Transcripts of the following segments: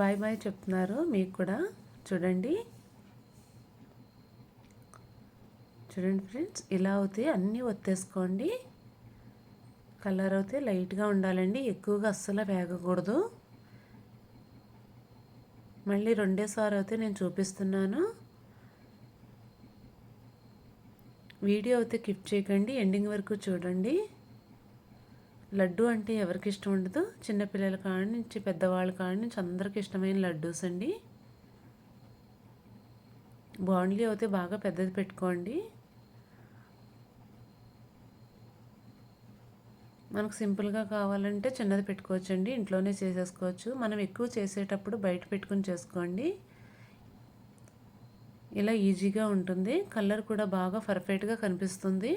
Bye bye చెప్తున్నారు మీకు కూడా. చూడండి చూడండి ఫ్రెండ్స్, ఇలా అవుతే అన్నీ ఒత్తేసుకోండి. కలర్ అయితే లైట్గా ఉండాలండి, ఎక్కువగా అస్సలు వేగకూడదు. మళ్ళీ రెండోసారి అయితే నేను చూపిస్తున్నాను. వీడియో అయితే స్కిప్ చేయకండి, ఎండింగ్ వరకు చూడండి. లడ్డు అంటే ఎవరికి ఇష్టం ఉండదు? చిన్నపిల్లల కాడి నుంచి పెద్దవాళ్ళ కాడి నుంచి అందరికీ ఇష్టమైన లడ్డూస్ అండి. బాండ్లీ అయితే బాగా పెద్దది పెట్టుకోండి. మనకు సింపుల్గా కావాలంటే చిన్నది పెట్టుకోవచ్చండి, ఇంట్లోనే చేసేసుకోవచ్చు. మనం ఎక్కువ చేసేటప్పుడు బయట పెట్టుకుని చేసుకోండి, ఇలా ఈజీగా ఉంటుంది. కలర్ కూడా బాగా పర్ఫెక్ట్గా కనిపిస్తుంది.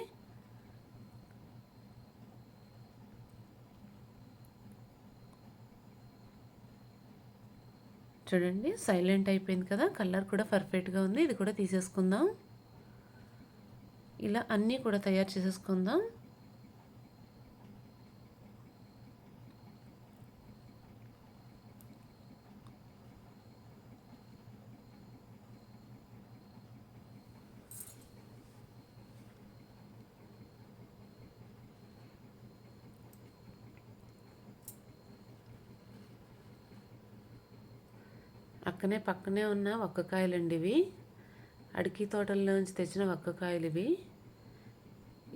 చూడండి సైలెంట్ అయిపోయింది కదా, కలర్ కూడా పర్ఫెక్ట్గా ఉంది. ఇది కూడా తీసేసుకుందాం. ఇలా అన్నీ కూడా తయారు చేసేసుకుందాం. పక్కనే ఉన్న వక్కకాయలండి ఇవి, అడికి తోటల్లోంచి తెచ్చిన వక్కకాయలు ఇవి.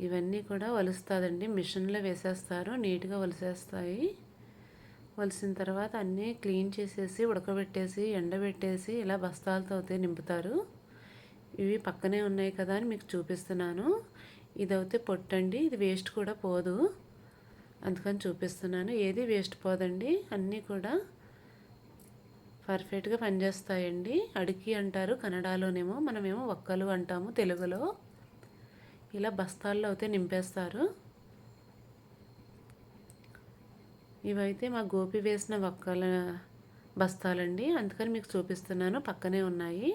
ఇవన్నీ కూడా వలుస్తుందండి, మిషన్లో వేసేస్తారు, నీట్గా వలిసేస్తాయి. వలిసిన తర్వాత అన్నీ క్లీన్ చేసేసి ఉడకబెట్టేసి ఎండబెట్టేసి ఇలా బస్తాలతో అయితే నింపుతారు. ఇవి పక్కనే ఉన్నాయి కదా అని మీకు చూపిస్తున్నాను. ఇదైతే పొట్టండి, ఇది వేస్ట్ కూడా పోదు, అందుకని చూపిస్తున్నాను. ఏది వేస్ట్ పోదండి, అన్నీ కూడా పర్ఫెక్ట్గా పనిచేస్తాయండి. అడికి అంటారు కన్నడలోనేమో, మనమేమో వక్కలు అంటాము తెలుగులో. ఇలా బస్తాల్లో అయితే నింపేస్తారు. ఇవైతే మా గోపి వేసిన వక్కల బస్తాలండి, అందుకని మీకు చూపిస్తున్నాను. పక్కనే ఉన్నాయి.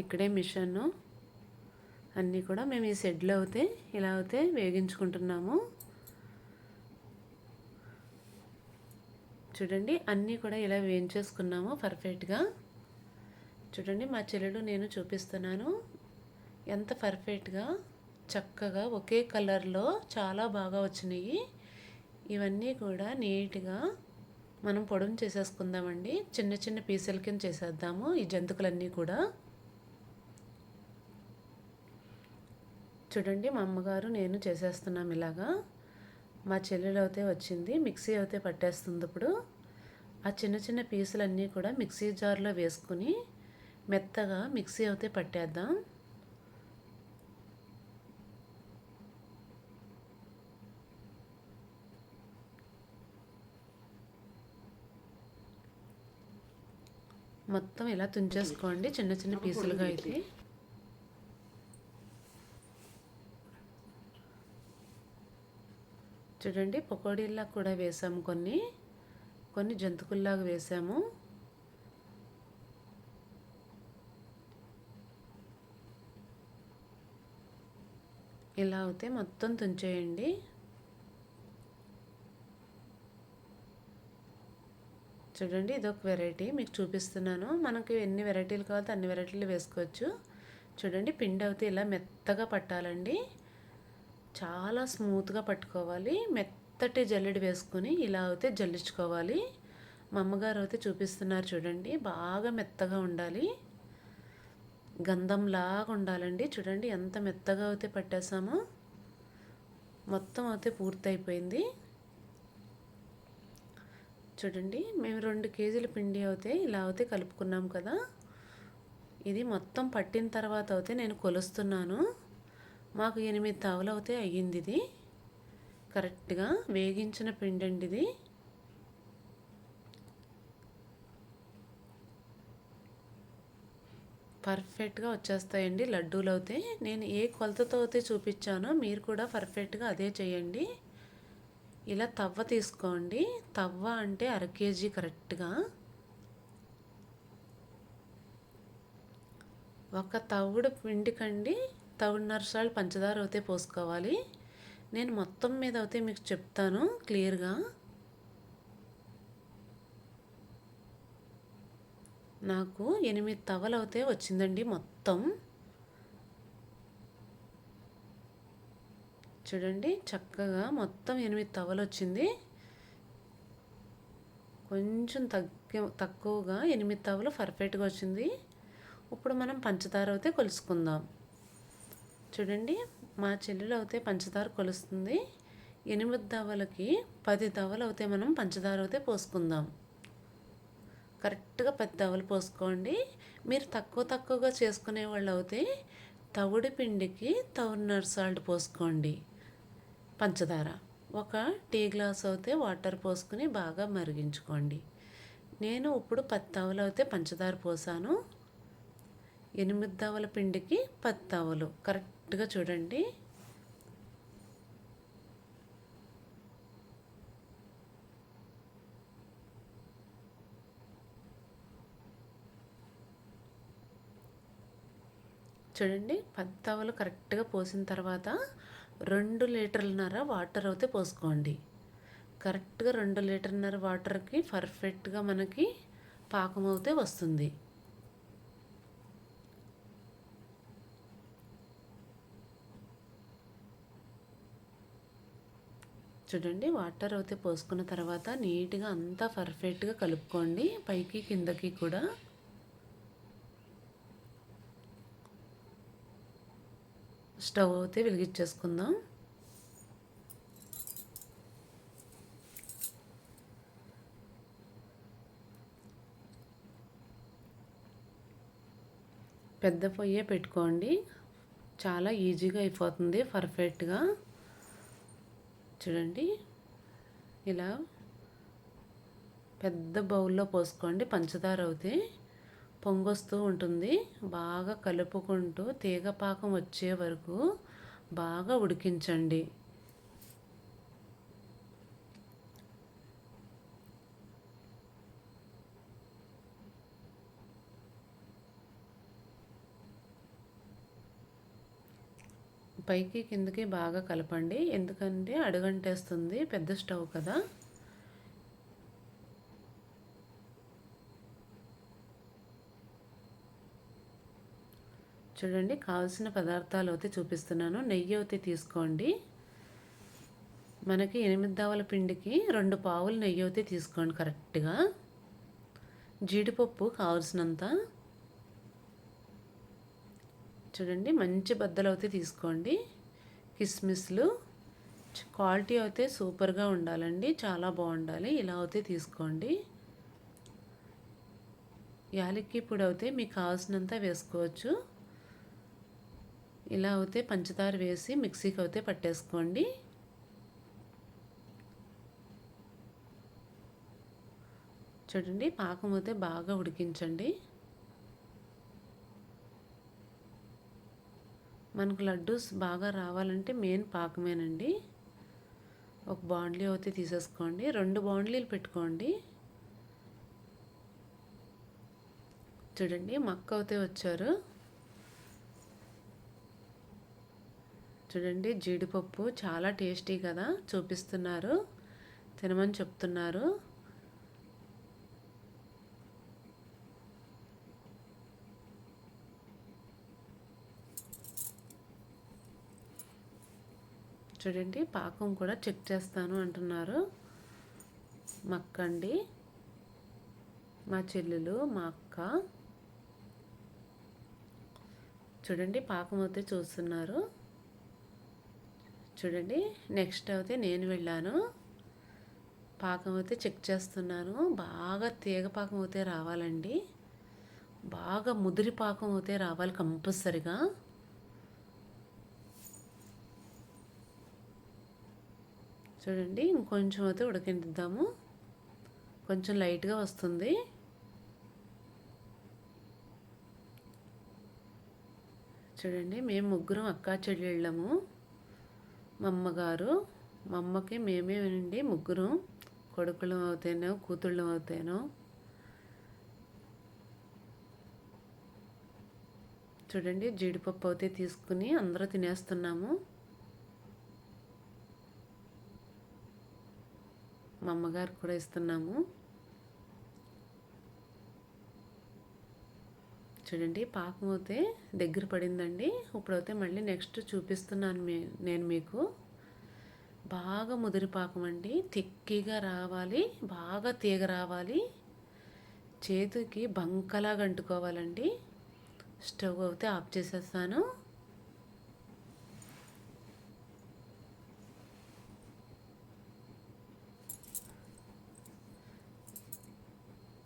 ఇక్కడే మిషన్ అన్నీ కూడా మేము ఈ షెడ్లో అయితే ఇలా అయితే వేగించుకుంటున్నాము. చూడండి అన్నీ కూడా ఇలా వేయించేసుకున్నాము పర్ఫెక్ట్గా. చూడండి మా చెల్లెలు నేను చూపిస్తున్నాను, ఎంత పర్ఫెక్ట్గా చక్కగా ఒకే కలర్లో చాలా బాగా వచ్చినాయి. ఇవన్నీ కూడా నీట్గా మనం పొడుము చేసేసుకుందామండి, చిన్న చిన్న పీసుల కింద చేసేద్దాము ఈ జంతుకులన్నీ కూడా. చూడండి మా అమ్మగారు నేను చేసేస్తున్నాం ఇలాగా. మా చెల్లెలు అయితే వచ్చింది, మిక్సీ అయితే పట్టేస్తుంది. ఇప్పుడు ఆ చిన్న చిన్న పీసులన్నీ కూడా మిక్సీ జార్లో వేసుకుని మెత్తగా మిక్సీ అయితే పట్టేద్దాం. మొత్తం ఇలా తుంచేసుకోండి చిన్న చిన్న పీసులుగా అయితే. చూడండి పకోడీలా కూడా వేసాము, కొన్ని జంతుకుల్లాగా వేసాము. ఇలా అయితే మొత్తం తుంచేయండి. చూడండి ఇదొక వెరైటీ మీకు చూపిస్తున్నాను. మనకి ఎన్ని వెరైటీలు కావాలో అన్ని వెరైటీలు వేసుకోవచ్చు. చూడండి పిండి అయితే ఇలా మెత్తగా పట్టాలండి, చాలా స్మూత్గా పట్టుకోవాలి. మెత్తటి జల్లెడ వేసుకొని ఇలా అయితే జల్లించుకోవాలి. మా అమ్మగారు అయితే చూపిస్తున్నారు చూడండి, బాగా మెత్తగా ఉండాలి, గంధంలాగా ఉండాలండి. చూడండి ఎంత మెత్తగా అయితే పట్టేసామో, మొత్తం అయితే పూర్తయిపోయింది. చూడండి మేము 2 కేజీల పిండి అయితే ఇలా అయితే కలుపుకున్నాం కదా. ఇది మొత్తం పట్టిన తర్వాత అయితే నేను కొలుస్తున్నాను. మాకు 8 తావులు అయితే అయ్యింది. ఇది కరెక్ట్గా వేగించిన పిండి అండి ఇది. పర్ఫెక్ట్గా వచ్చేస్తాయండి లడ్డూలు అయితే. నేను ఏ కొలతతో అయితే చూపించానో మీరు కూడా పర్ఫెక్ట్గా అదే చేయండి. ఇలా తవ్వ తీసుకోండి, తవ్వ అంటే 1/2 కేజీ కరెక్ట్గా. ఒక తవుడు పిండికండి తవుడున్నర సార్లు పంచదార అయితే పోసుకోవాలి. నేను మొత్తం మీద అయితే మీకు చెప్తాను క్లియర్గా. నాకు 8 తవలు అయితే వచ్చిందండి మొత్తం. చూడండి చక్కగా మొత్తం 8 తవలు వచ్చింది. కొంచెం తక్కువగా 8 తవలు పర్ఫెక్ట్గా వచ్చింది. ఇప్పుడు మనం పంచదార అయితే కొలుసుకుందాం. చూడండి మా చెల్లెలు అయితే పంచదార కొలుస్తుంది. 8 తవలకి 10 తవలు అయితే మనం పంచదార అయితే పోసుకుందాం. కరెక్ట్గా 10 తవలు పోసుకోండి. మీరు తక్కువగా చేసుకునే వాళ్ళు అయితే తవుడి పిండికి తవుడున్నర సాల్ట్ పోసుకోండి. పంచదార ఒక టీ గ్లాస్ అయితే వాటర్ పోసుకుని బాగా మరిగించుకోండి. నేను ఇప్పుడు 10 తవలు అయితే పంచదార పోసాను. 8 తవల పిండికి 10 తవలు కరెక్ట్గా చూడండి. చూడండి 10 తవలు కరెక్ట్గా పోసిన తర్వాత 2 లీటర్లన్నర వాటర్ అయితే పోసుకోండి. కరెక్ట్గా 2 లీటర్లన్నర వాటర్కి పర్ఫెక్ట్గా మనకి పాకం అయితే వస్తుంది. చూడండి వాటర్ అయితే పోసుకున్న తర్వాత నీట్గా అంతా పర్ఫెక్ట్గా కలుపుకోండి, పైకి కిందకి కూడా. స్టవ్ అయితే వెలిగించేసుకుందాం. పెద్ద పొయ్యే పెట్టుకోండి, చాలా ఈజీగా అయిపోతుంది పర్ఫెక్ట్గా. చూడండి ఇలా పెద్ద బౌల్లో పోసుకోండి. పంచదార అయితే పొంగొస్తూ ఉంటుంది. బాగా కలుపుకుంటూ తీగ పాకం వచ్చే వరకు బాగా ఉడికించండి. పైకి కిందకి బాగా కలపండి, ఎందుకంటే అడుగంటేస్తుంది, పెద్ద స్టవ్ కదా. చూడండి కావాల్సిన పదార్థాలు అయితే చూపిస్తున్నాను. నెయ్యి అయితే తీసుకోండి. మనకి 8 దవల పిండికి 2 పావులు నెయ్యి అయితే తీసుకోండి కరెక్ట్గా. జీడిపప్పు కావాల్సినంత. చూడండి మంచి బద్దలు అయితే తీసుకోండి. కిస్మిస్లు క్వాలిటీ అయితే సూపర్గా ఉండాలండి, చాలా బాగుండాలి. ఇలా అయితే తీసుకోండి. యాలక్కి పొడి అయితే మీకు కావాల్సినంత వేసుకోవచ్చు. ఇలా అయితే పంచదార వేసి మిక్సీకి అయితే పట్టేసుకోండి. చూడండి పాకం అయితే బాగా ఉడికించండి. మనకు లడ్డూస్ బాగా రావాలంటే మెయిన్ పాకమేనండి. ఒక బాండ్లీ అయితే తీసేసుకోండి, 2 బాండ్లీలు పెట్టుకోండి. చూడండి మక్క అయితే వచ్చారు. చూడండి జీడిపప్పు చాలా టేస్టీ కదా, చూపిస్తున్నారు, తినమని చెప్తున్నారు. చూడండి పాకం కూడా చెక్ చేస్తాను అంటున్నారు. మక్క అండి, మా చెల్లెలు, మా అక్క. చూడండి పాకం అయితే చూస్తున్నారు. చూడండి నెక్స్ట్ అయితే నేను వెళ్ళాను, పాకం అయితే చెక్ చేస్తున్నాను. బాగా తీగ పాకం అయితే రావాలండి, బాగా ముదిరి పాకం అయితే రావాలి కంపల్సరిగా. చూడండి ఇంకొంచెం అయితే ఉడికిద్దాము, కొంచెం లైట్గా వస్తుంది. చూడండి మేము ముగ్గురం అక్కా చెల్లెళ్ళము, మా అమ్మగారు, మా అమ్మకి మేమేనండి ముగ్గురం, కొడుకులు అవుతానో కూతుళ్ళు అవుతానో. చూడండి జీడిపప్పు అయితే తీసుకుని అందరూ తినేస్తున్నాము. మా అమ్మగారు కూడా ఇస్తున్నాము. చూడండి పాకం అయితే దగ్గర పడిందండి. ఇప్పుడైతే మళ్ళీ నెక్స్ట్ చూపిస్తున్నాను నేను మీకు. బాగా ముదిరి పాకం అండి, తిక్కిగా రావాలి, బాగా తీగ రావాలి, చేతికి బంకలాగా అంటుకోవాలండి. స్టవ్ అయితే ఆఫ్ చేసేస్తాను.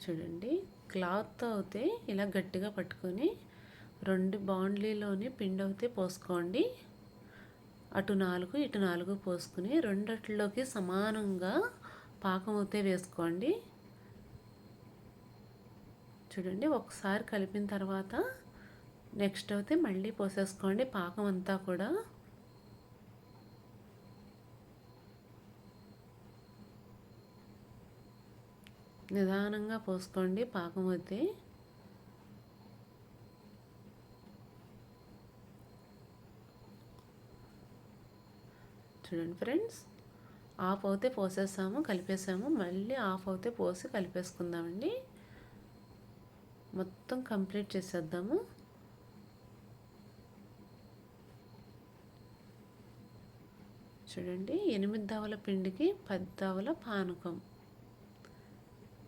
చూడండి క్లాత్తో అయితే ఇలా గట్టిగా పట్టుకొని 2 బాండ్లీలోని పిండి అయితే పోసుకోండి. అటు 4 ఇటు 4 పోసుకుని రెండిట్లోకి సమానంగా పాకం అయితే వేసుకోండి. చూడండి ఒకసారి కలిపిన తర్వాత నెక్స్ట్ అయితే మళ్ళీ పోసేసుకోండి పాకం అంతా కూడా. నిదానంగా పోసుకోండి పాకం అయితే. చూడండి ఫ్రెండ్స్, ఆఫ్ అవుతే పోసేసాము, కలిపేసాము. మళ్ళీ ఆఫ్ అవుతే పోసి కలిపేసుకుందామండి. మొత్తం కంప్లీట్ చేసేద్దాము. చూడండి 8 దవల పిండికి 10 దవల పానకం.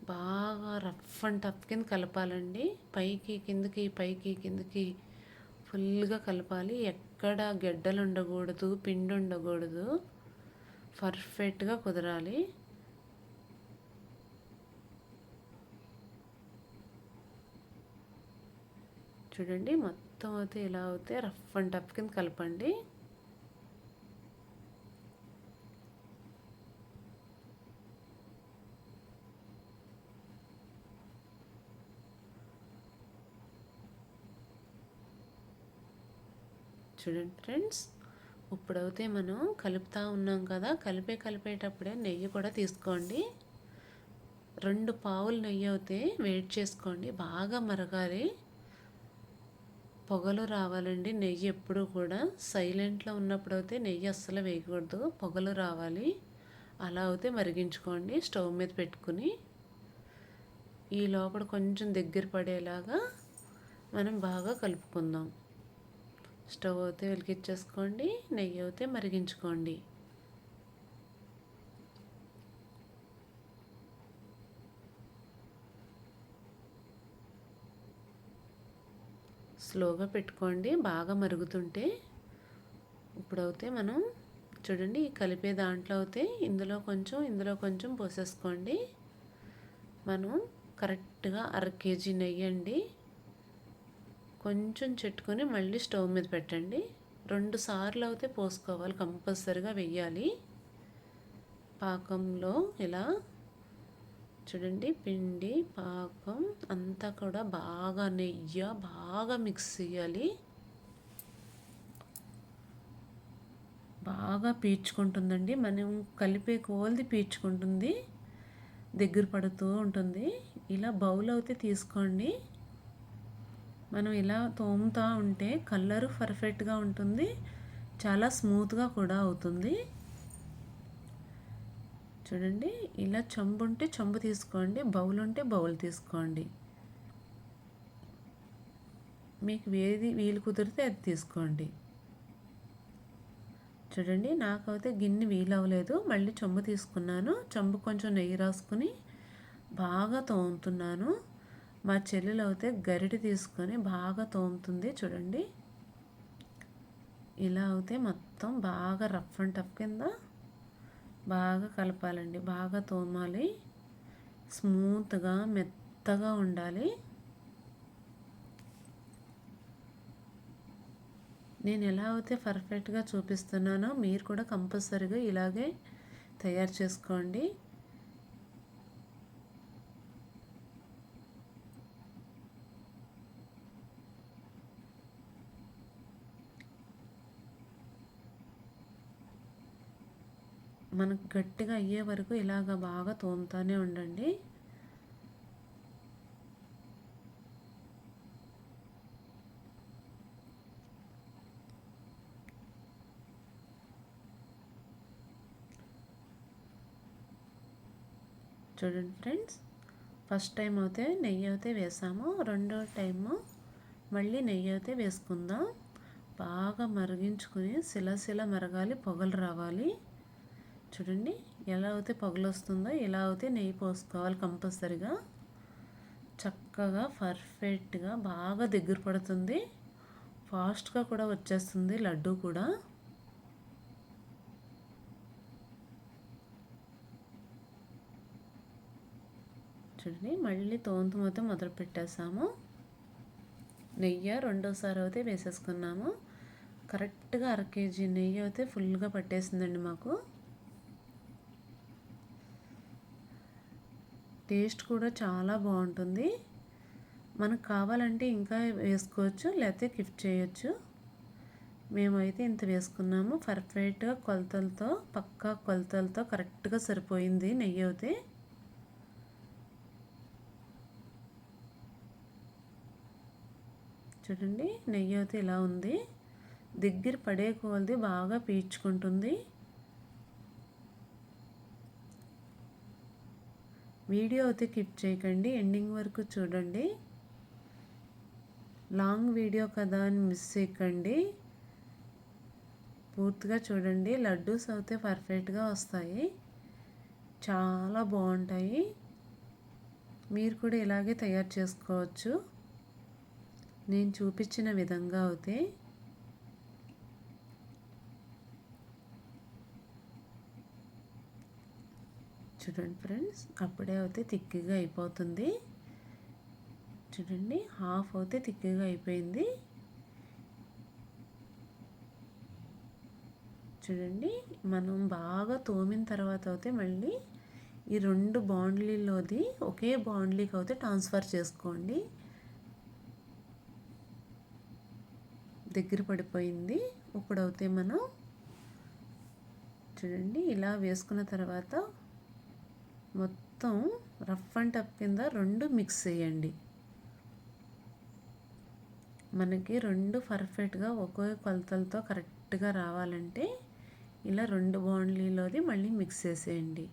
బాగా రఫ్ అండ్ టఫ్ కింద కలపాలండి. పైకి కిందకి పైకి కిందకి ఫుల్గా కలపాలి. ఎక్కడ గెడ్డలు ఉండకూడదు, పిండి ఉండకూడదు. పర్ఫెక్ట్గా కుదరాలి. చూడండి మొత్తం అయితే ఇలా అయితే రఫ్ అండ్ టఫ్ కింద కలపండి. చూడండి ఫ్రెండ్స్, ఇప్పుడైతే మనం కలుపుతూ ఉన్నాం కదా, కలిపేటప్పుడే నెయ్యి కూడా తీసుకోండి. 2 పావులు నెయ్యి అయితే వేడి చేసుకోండి. బాగా మరగాలి, పొగలు రావాలండి. నెయ్యి ఎప్పుడు కూడా సైలెంట్లో ఉన్నప్పుడు అయితే నెయ్యి అస్సలు వేయకూడదు, పొగలు రావాలి. అలా అయితే మరిగించుకోండి స్టవ్ మీద పెట్టుకుని. ఈ లోపల కొంచెం దగ్గర పడేలాగా మనం బాగా కలుపుకుందాం. స్టవ్ అయితే వెలిగించేసుకోండి, నెయ్యి అయితే మరిగించుకోండి. స్లోగా పెట్టుకోండి బాగా మరుగుతుంటే. ఇప్పుడైతే మనం చూడండి ఈ కలిపే దాంట్లో అయితే ఇందులో కొంచెం పోసేసుకోండి. మనం కరెక్ట్గా 1/2 కేజీ నెయ్యి అండి. కొంచెం చెట్టుకొని మళ్ళీ స్టవ్ మీద పెట్టండి. 2 సార్లు అయితే పోసుకోవాలి, కంపల్సరిగా వెయ్యాలి. పాకంలో ఇలా చూడండి పిండి పాకం అంతా కూడా బాగా నెయ్యి బాగా మిక్స్ చేయాలి. బాగా పీల్చుకుంటుందండి. మనం కలిపే కోల్ది పీల్చుకుంటుంది, దగ్గర పడుతూ ఉంటుంది. ఇలా బౌల్ అయితే తీసుకోండి. మనం ఇలా తోముతూ ఉంటే కలర్ పర్ఫెక్ట్గా ఉంటుంది, చాలా స్మూత్గా కూడా అవుతుంది. చూడండి ఇలా చెంబు ఉంటే చెంబు తీసుకోండి, బౌల్ ఉంటే బౌల్ తీసుకోండి. మీకు ఏది వీలు కుదిరితే అది తీసుకోండి. చూడండి నాకైతే గిన్నె వీలు అవ్వలేదు, మళ్ళీ చెంబు తీసుకున్నాను. చెంబు కొంచెం నెయ్యి రాసుకుని బాగా తోముతున్నాను. మా చెల్లెలు అయితే గరిటె తీసుకొని బాగా తోముతుంది. చూడండి ఇలా అయితే మొత్తం బాగా రఫ్ అండ్ టఫ్ కింద బాగా కలపాలండి, బాగా తోమాలి, స్మూత్గా మెత్తగా ఉండాలి. నేను ఎలా అయితే పర్ఫెక్ట్గా చూపిస్తున్నానో మీరు కూడా కంపల్సరీగా ఇలాగే తయారు చేసుకోండి. మనకు గట్టిగా అయ్యే వరకు ఇలాగ బాగా తోముతూనే ఉండండి. చూడండి ఫ్రెండ్స్, ఫస్ట్ టైం అయితే నెయ్యి అయితే వేసాము, రెండో టైము మళ్ళీ నెయ్యి అయితే వేసుకుందాం. బాగా మరిగించుకుని సిలసిల మరగాలి, పొగలు రావాలి. చూడండి ఎలా అయితే పొగలు వస్తుందో ఇలా అయితే నెయ్యి పోసుకోవాలి కంపల్సరిగా. చక్కగా పర్ఫెక్ట్గా బాగా దగ్గర పడుతుంది, ఫాస్ట్గా కూడా వచ్చేస్తుంది లడ్డు కూడా. చూడండి మళ్ళీ తోంతుమతో మొదలు పెట్టేసాము. నెయ్యి రెండోసారి అయితే వేసేసుకున్నాము. కరెక్ట్గా 1/2 kg నెయ్యి అయితే ఫుల్గా పట్టేసిందండి మాకు. టేస్ట్ కూడా చాలా బాగుంటుంది. మనకు కావాలంటే ఇంకా వేసుకోవచ్చు, లేకపోతే గిఫ్ట్ చేయొచ్చు. మేమైతే ఇంత వేసుకున్నాము. పర్ఫెక్ట్గా కొలతలతో, పక్కా కొలతలతో కరెక్ట్గా సరిపోయింది నెయ్యి అయితే. చూడండి నెయ్యి అయితే ఇలా ఉంది. దగ్గర పడే కొలది బాగా పీల్చుకుంటుంది. వీడియో అయితే స్కిప్ చేయకండి, ఎండింగ్ వరకు చూడండి. లాంగ్ వీడియో కదా అని మిస్ చేయకండి, పూర్తిగా చూడండి. లడ్డూస్ అయితే పర్ఫెక్ట్గా వస్తాయి, చాలా బాగుంటాయి. మీరు కూడా ఇలాగే తయారు చేసుకోవచ్చు నేను చూపించిన విధంగా అయితే. చూడండి ఫ్రెండ్స్, అప్పుడే అయితే తిక్కిగా అయిపోతుంది. చూడండి హాఫ్ అయితే తిక్కిగా అయిపోయింది. చూడండి మనం బాగా తోమిన తర్వాత అయితే మళ్ళీ ఈ 2 బాండ్లీలోది ఒకే బాండ్లీకి అయితే ట్రాన్స్ఫర్ చేసుకోండి. దగ్గర పడిపోయింది. ఇప్పుడైతే మనం చూడండి ఇలా వేసుకున్న తర్వాత మొత్తం రఫ్ అండ్ టఫ్ కింద 2 మిక్స్ చేయండి. మనకి 2 పర్ఫెక్ట్గా ఒకే కొలతలతో కరెక్ట్గా రావాలంటే ఇలా 2 బాండ్లీలోది మళ్ళీ మిక్స్ చేసేయండి.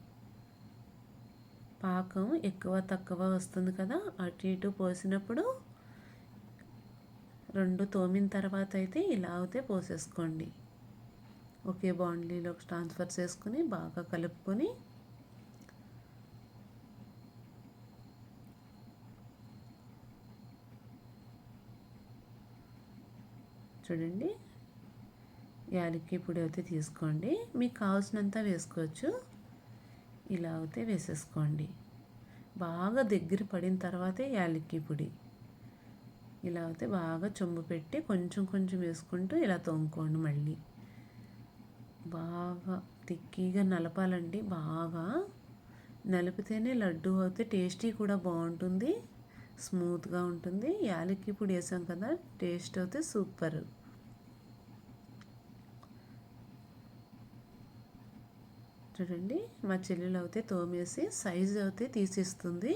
పాకం ఎక్కువ తక్కువ వస్తుంది కదా, అటు ఇటు పోసినప్పుడు 2 తోమిన తర్వాత అయితే ఇలా అయితే పోసేసుకోండి. ఒకే బాండ్లీలోకి ట్రాన్స్ఫర్ చేసుకుని బాగా కలుపుకొని చూడండి యాలక్కి పొడి అయితే తీసుకోండి. మీకు కావాల్సినంత వేసుకోవచ్చు. ఇలా అయితే వేసేసుకోండి. బాగా దగ్గర పడిన తర్వాతే యాలక్కి పొడి ఇలా అయితే బాగా చెంబు పెట్టి కొంచెం కొంచెం వేసుకుంటూ ఇలా తోముకోండి. మళ్ళీ బాగా తిక్కిగా నలపాలండి. బాగా నలిపితేనే లడ్డు అయితే టేస్టీ కూడా బాగుంటుంది, స్మూత్గా ఉంటుంది. యాలక్కి పొడి వేసాం కదా, టేస్ట్ అయితే సూపర్. చూడండి మా చెల్లెలు అయితే తోమేసి సైజు అయితే తీసిస్తుంది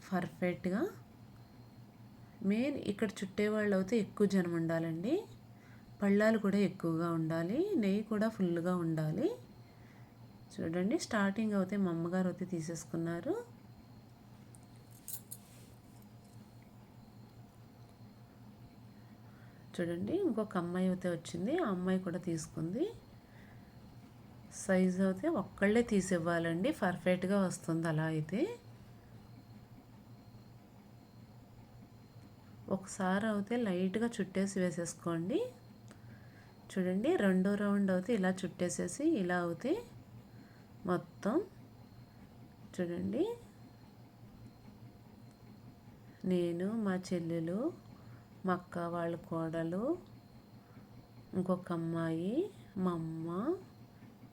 పర్ఫెక్ట్గా. మెయిన్ ఇక్కడ చుట్టేవాళ్ళు అయితే ఎక్కువ జనం ఉండాలండి. పళ్ళాలు కూడా ఎక్కువగా ఉండాలి, నెయ్యి కూడా ఫుల్గా ఉండాలి. చూడండి స్టార్టింగ్ అయితే మా అమ్మగారు అయితే తీసేసుకున్నారు. చూడండి ఇంకొక అమ్మాయి అయితే వచ్చింది, ఆ అమ్మాయి కూడా తీసుకుంది. సైజు అయితే ఒక్కళ్ళే తీసివ్వాలండి, పర్ఫెక్ట్గా వస్తుంది. అలా అయితే ఒకసారి అయితే లైట్గా చుట్టేసి వేసేసుకోండి. చూడండి రెండో రౌండ్ అయితే ఇలా చుట్టేసేసి ఇలా అయితే మొత్తం చూడండి నేను, మా చెల్లెలు, మా అక్క వాళ్ళ కోడలు, ఇంకొక అమ్మాయి, మా అమ్మ,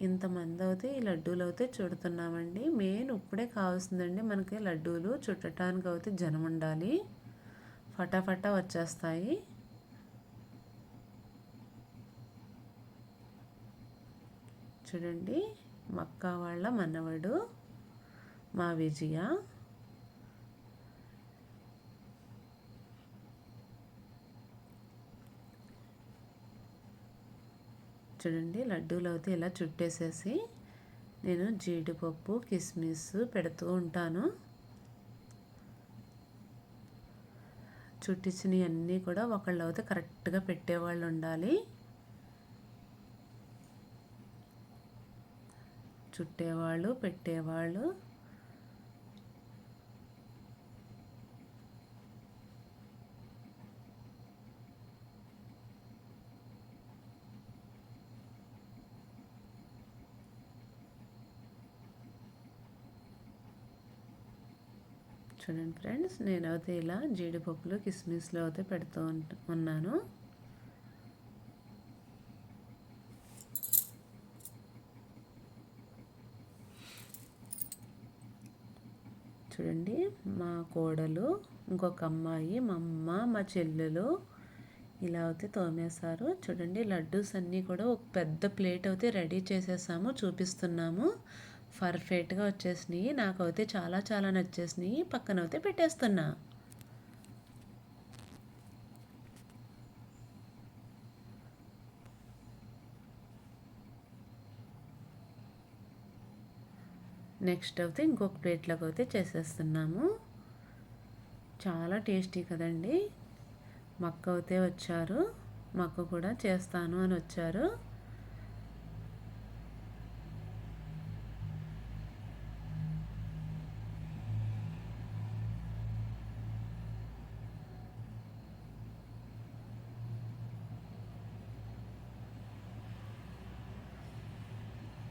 ఇంతమంది అయితే ఈ లడ్డూలు అయితే చుడుతున్నామండి. మెయిన్ ఇప్పుడే కావాల్సిందండి మనకి లడ్డూలు చుట్టడానికి అయితే జనం ఉండాలి, ఫటాఫటా వచ్చేస్తాయి. చూడండి మా అక్క వాళ్ళ మనవడు మా విజయ. చూడండి లడ్డూలు అయితే ఇలా చుట్టేసేసి నేను జీడిపప్పు కిస్మిస్ పెడుతూ ఉంటాను. చుట్టించినవి అన్నీ కూడా ఒకళ్ళు అయితే కరెక్ట్గా పెట్టేవాళ్ళు ఉండాలి. చుట్టేవాళ్ళు, పెట్టేవాళ్ళు. చూడండి ఫ్రెండ్స్, నేనైతే ఇలా జీడిపప్పులు కిస్మిస్లో అయితే పెడుతూ ఉన్నాను. చూడండి, మా కోడలు, ఇంకొక అమ్మాయి, మా అమ్మ, మా చెల్లెలు ఇలా అయితే తోమేశారు. చూడండి, లడ్డూస్ అన్నీ కూడా ఒక పెద్ద ప్లేట్ అయితే రెడీ చేసేసాము, చూపిస్తున్నాము. పర్ఫెక్ట్గా వచ్చేసినాయి. నాకైతే చాలా చాలా నచ్చేసినాయి. పక్కనైతే పెట్టేస్తున్నా. నెక్స్ట్ అయితే ఇంకొక ప్లేట్లోకి అయితే చేసేస్తున్నాము. చాలా టేస్టీ కదండి. మా అక్క అయితే వచ్చారు. మా అక్క కూడా చేస్తాను అని వచ్చారు.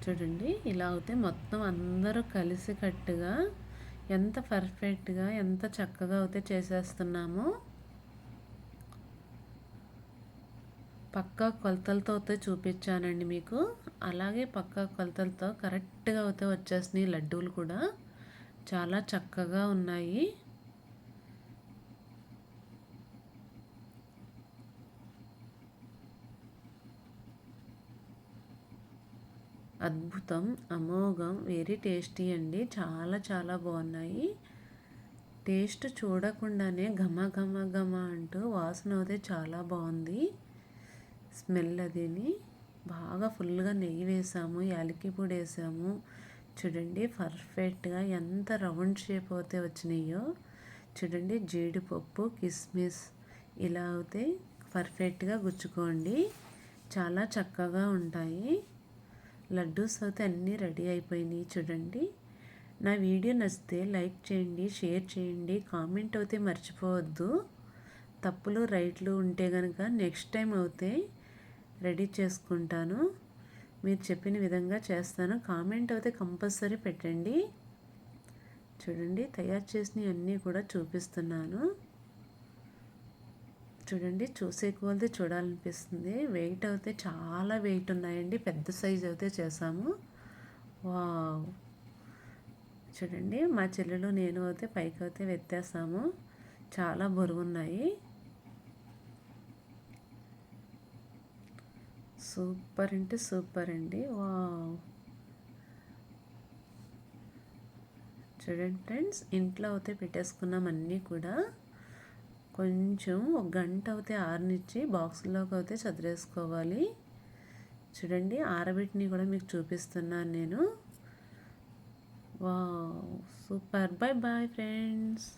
చూడండి, ఇలా అయితే మొత్తం అందరూ కలిసికట్టుగా ఎంత పర్ఫెక్ట్గా, ఎంత చక్కగా అయితే చేసేస్తున్నామో. పక్కా కొలతలతో అయితే చూపించానండి మీకు. అలాగే పక్కా కొలతలతో కరెక్ట్గా అయితే వచ్చేసినాయి. లడ్డూలు కూడా చాలా చక్కగా ఉన్నాయి. అద్భుతం, అమోఘం, వెరీ టేస్టీ అండి. చాలా చాలా బాగున్నాయి. టేస్ట్ చూడకుండానే ఘమ ఘమ ఘమ అంటూ వాసన అయితే చాలా బాగుంది. స్మెల్ అదిని బాగా ఫుల్గా నెయ్యి వేసాము, యాలకి పొడి వేసాము. చూడండి పర్ఫెక్ట్గా ఎంత రౌండ్ షేప్ అయితే వచ్చినాయో. చూడండి, జీడిపప్పు, కిస్మిస్ ఇలా అయితే పర్ఫెక్ట్గా గుచ్చుకోండి. చాలా చక్కగా ఉంటాయి. లడ్డూస్ అయితే అన్నీ రెడీ అయిపోయినాయి. చూడండి, నా వీడియో నచ్చితే లైక్ చేయండి, షేర్ చేయండి, కామెంట్ అయితే మర్చిపోవద్దు. తప్పులు రైట్లు ఉంటే కనుక నెక్స్ట్ టైం అయితే రెడీ చేసుకుంటాను. మీరు చెప్పిన విధంగా చేస్తాను. కామెంట్ అయితే కంపల్సరీ పెట్టండి. చూడండి, తయారు చేసినవి అన్నీ కూడా చూపిస్తున్నాను. చూడండి, చూసే కొలది చూడాలనిపిస్తుంది. వెయిట్ అయితే చాలా వెయిట్ ఉన్నాయండి. పెద్ద సైజు అయితే చేసాము. వావ్, చూడండి, మా చెల్లెలు నేను అయితే పైకి అయితే వెత్తేసాము. చాలా బరువున్నాయి. సూపర్ అంటే సూపర్ అండి. వావ్, చూడండి ఫ్రెండ్స్, ఇంట్లో అయితే పెట్టేసుకున్నాం అన్నీ కూడా. కొంచెం ఒక గంట అయితే ఆరనిచ్చి బాక్స్లోకి అయితే చదిరేసుకోవాలి. చూడండి, ఆరబెట్టిని కూడా మీకు చూపిస్తున్నాను నేను. Wow, super. Bye bye friends.